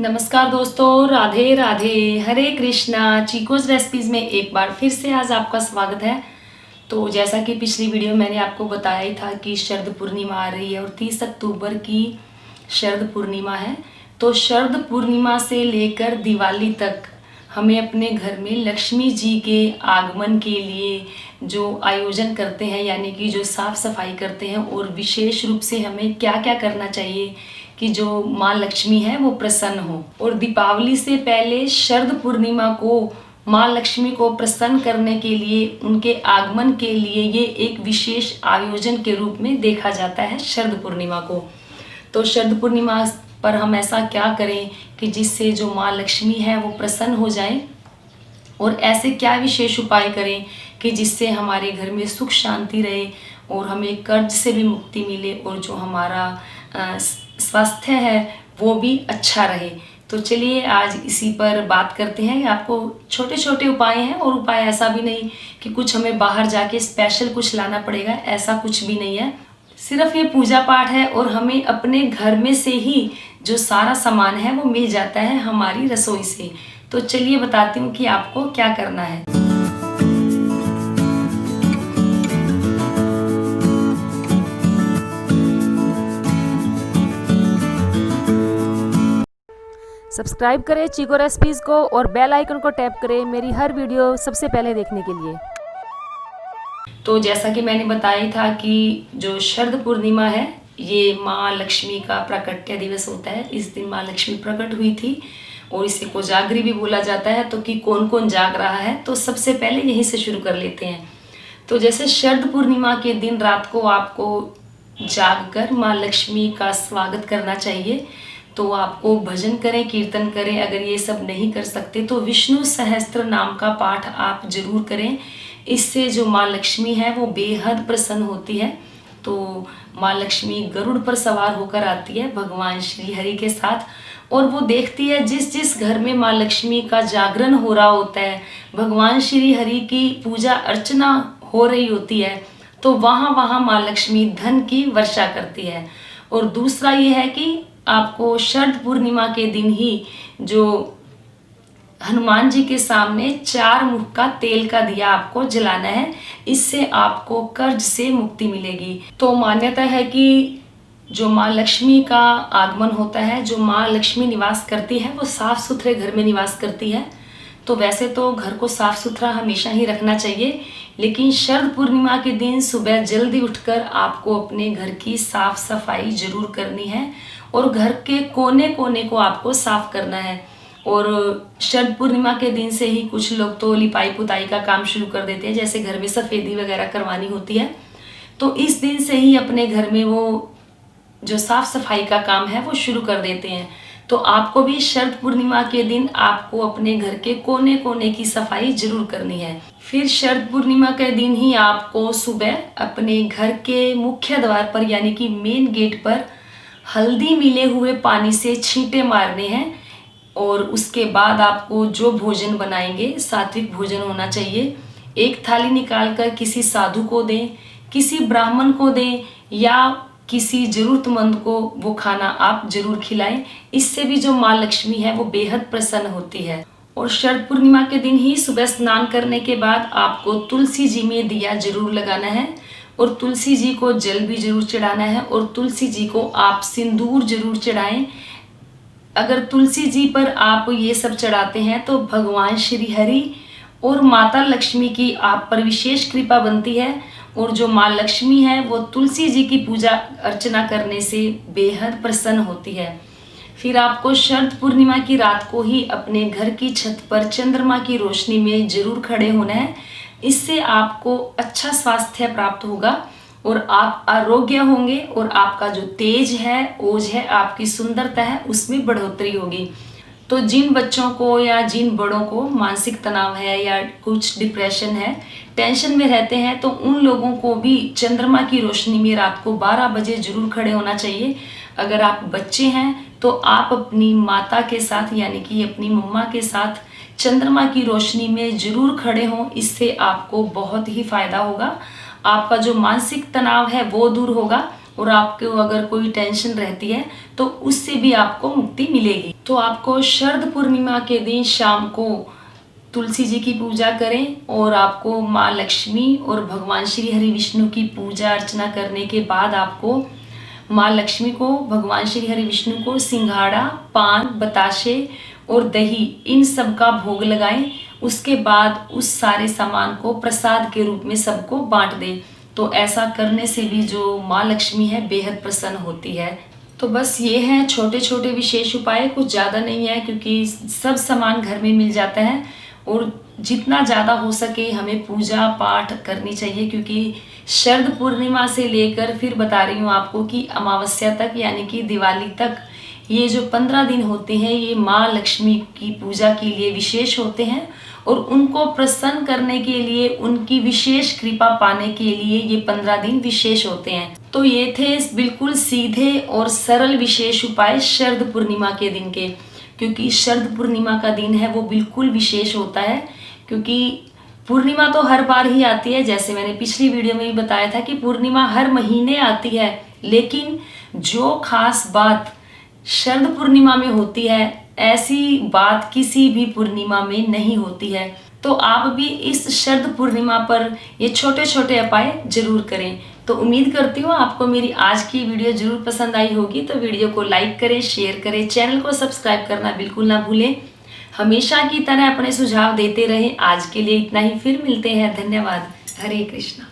नमस्कार दोस्तों, राधे राधे, हरे कृष्णा। चीकोज रेसिपीज़ में एक बार फिर से आज आपका स्वागत है। तो जैसा कि पिछली वीडियो मैंने आपको बताया ही था कि शरद पूर्णिमा आ रही है और 30 अक्टूबर की शरद पूर्णिमा है। तो शरद पूर्णिमा से लेकर दिवाली तक हमें अपने घर में लक्ष्मी जी के आगमन के लिए जो आयोजन करते हैं, यानी कि जो साफ़ सफाई करते हैं, और विशेष रूप से हमें क्या क्या करना चाहिए कि जो माँ लक्ष्मी है वो प्रसन्न हो। और दीपावली से पहले शरद पूर्णिमा को माँ लक्ष्मी को प्रसन्न करने के लिए, उनके आगमन के लिए ये एक विशेष आयोजन के रूप में देखा जाता है शरद पूर्णिमा को। तो शरद पूर्णिमा पर हम ऐसा क्या करें कि जिससे जो माँ लक्ष्मी है वो प्रसन्न हो जाए, और ऐसे क्या विशेष उपाय करें कि जिससे हमारे घर में सुख शांति रहे और हमें कर्ज से भी मुक्ति मिले और जो हमारा स्वास्थ्य है वो भी अच्छा रहे। तो चलिए आज इसी पर बात करते हैं। आपको छोटे छोटे उपाय हैं, और उपाय ऐसा भी नहीं कि कुछ हमें बाहर जाके स्पेशल कुछ लाना पड़ेगा, ऐसा कुछ भी नहीं है। सिर्फ ये पूजा पाठ है और हमें अपने घर में से ही जो सारा सामान है वो मिल जाता है हमारी रसोई से। तो चलिए बताती हूँ कि आपको क्या करना है। सब्सक्राइब करें चीको रेसिपीज़ को और बेल आइकन को टैप करें मेरी हर वीडियो सबसे पहले देखने के लिए। तो जैसा कि मैंने बताया था कि जो शरद पूर्णिमा है ये माँ लक्ष्मी का प्राकट्य दिवस होता है। इस दिन माँ लक्ष्मी प्रकट हुई थी और इसे कोजागरी भी बोला जाता है। तो कि कौन कौन जाग रहा है, तो सबसे पहले यहीं से शुरू कर लेते हैं। तो जैसे शरद पूर्णिमा के दिन रात को आपको जागकर माँ लक्ष्मी का स्वागत करना चाहिए। तो आपको भजन करें, कीर्तन करें। अगर ये सब नहीं कर सकते तो विष्णु सहस्त्र नाम का पाठ आप जरूर करें। इससे जो माँ लक्ष्मी है वो बेहद प्रसन्न होती है। तो माँ लक्ष्मी गरुड़ पर सवार होकर आती है भगवान श्री हरि के साथ, और वो देखती है जिस जिस घर में माँ लक्ष्मी का जागरण हो रहा होता है, भगवान श्री हरि की पूजा अर्चना हो रही होती है, तो वहाँ वहाँ माँ लक्ष्मी धन की वर्षा करती है। और दूसरा ये है कि आपको शरद पूर्णिमा के दिन ही जो हनुमान जी के सामने 4 मुख का तेल का दिया आपको जलाना है। इससे आपको कर्ज से मुक्ति मिलेगी। तो मान्यता है कि जो माँ लक्ष्मी का आगमन होता है, जो माँ लक्ष्मी निवास करती है वो साफ सुथरे घर में निवास करती है। तो वैसे तो घर को साफ सुथरा हमेशा ही रखना चाहिए, लेकिन शरद पूर्णिमा के दिन सुबह जल्दी उठकर आपको अपने घर की साफ सफाई जरूर करनी है और घर के कोने कोने को आपको साफ करना है। और शरद पूर्णिमा के दिन से ही कुछ लोग तो लिपाई पुताई का काम शुरू कर देते हैं, जैसे घर में सफेदी वगैरह करवानी होती है। तो इस दिन से ही अपने घर में वो जो साफ सफाई का काम है वो शुरू कर देते हैं। तो आपको भी शरद पूर्णिमा के दिन आपको अपने घर के कोने कोने की सफाई जरूर करनी है। फिर शरद पूर्णिमा के दिन ही आपको सुबह अपने घर के मुख्य द्वार पर, यानी कि मेन गेट पर, हल्दी मिले हुए पानी से छींटे मारने हैं। और उसके बाद आपको जो भोजन बनाएंगे सात्विक भोजन होना चाहिए। एक थाली निकालकर किसी साधु को दें, किसी ब्राह्मण को दें, या किसी जरूरतमंद को वो खाना आप जरूर खिलाएं। इससे भी जो माँ लक्ष्मी है वो बेहद प्रसन्न होती है। और शरद पूर्णिमा के दिन ही सुबह स्नान करने के बाद आपको तुलसी जी में दिया जरूर लगाना है, और तुलसी जी को जल भी जरूर चढ़ाना है, और तुलसी जी को आप सिंदूर जरूर चढ़ाएं। अगर तुलसी जी पर आप ये सब चढ़ाते हैं तो भगवान श्री हरि और माता लक्ष्मी की आप पर विशेष कृपा बनती है। और जो माँ लक्ष्मी है वो तुलसी जी की पूजा अर्चना करने से बेहद प्रसन्न होती है। फिर आपको शरद पूर्णिमा की रात को ही अपने घर की छत पर चंद्रमा की रोशनी में जरूर खड़े होना है। इससे आपको अच्छा स्वास्थ्य प्राप्त होगा और आप आरोग्य होंगे, और आपका जो तेज है, ओज है, आपकी सुंदरता है, उसमें बढ़ोतरी होगी। तो जिन बच्चों को या जिन बड़ों को मानसिक तनाव है या कुछ डिप्रेशन है, टेंशन में रहते हैं, तो उन लोगों को भी चंद्रमा की रोशनी में रात को 12 बजे जरूर खड़े होना चाहिए। अगर आप बच्चे हैं तो आप अपनी माता के साथ, यानी कि अपनी मम्मा के साथ चंद्रमा की रोशनी में जरूर खड़े हों। इससे आपको बहुत ही फायदा होगा। आपका जो मानसिक तनाव है वो दूर होगा और आपको अगर कोई टेंशन रहती है तो उससे भी आपको मुक्ति मिलेगी। तो आपको शरद पूर्णिमा के दिन शाम को तुलसी जी की पूजा करें और आपको माँ लक्ष्मी और भगवान श्री हरि विष्णु की पूजा अर्चना करने के बाद आपको माँ लक्ष्मी को, भगवान श्री हरि विष्णु को सिंघाड़ा, पान, बताशे और दही इन सब का भोग लगाएं। उसके बाद उस सारे सामान को प्रसाद के रूप में सबको बांट दें। तो ऐसा करने से भी जो माँ लक्ष्मी है बेहद प्रसन्न होती है। तो बस ये हैं छोटे छोटे विशेष उपाय, कुछ ज़्यादा नहीं है क्योंकि सब सामान घर में मिल जाता है और जितना ज़्यादा हो सके हमें पूजा पाठ करनी चाहिए, क्योंकि शरद पूर्णिमा से लेकर फिर बता रही हूँ आपको कि अमावस्या तक यानी कि दिवाली तक ये जो 15 दिन होते हैं ये माँ लक्ष्मी की पूजा के लिए विशेष होते हैं और उनको प्रसन्न करने के लिए, उनकी विशेष कृपा पाने के लिए ये 15 दिन विशेष होते हैं। तो ये थे बिल्कुल सीधे और सरल विशेष उपाय शरद पूर्णिमा के दिन के, क्योंकि शरद पूर्णिमा का दिन है वो बिल्कुल विशेष होता है। क्योंकि पूर्णिमा तो हर बार ही आती है, जैसे मैंने पिछली वीडियो में भी बताया था कि पूर्णिमा हर महीने आती है, लेकिन जो खास बात शरद पूर्णिमा में होती है ऐसी बात किसी भी पूर्णिमा में नहीं होती है। तो आप भी इस शरद पूर्णिमा पर ये छोटे छोटे उपाय जरूर करें। तो उम्मीद करती हूँ आपको मेरी आज की वीडियो जरूर पसंद आई होगी। तो वीडियो को लाइक करें, शेयर करें, चैनल को सब्सक्राइब करना बिल्कुल ना भूलें। हमेशा की तरह अपने सुझाव देते रहें। आज के लिए इतना ही, फिर मिलते हैं। धन्यवाद। हरे कृष्णा।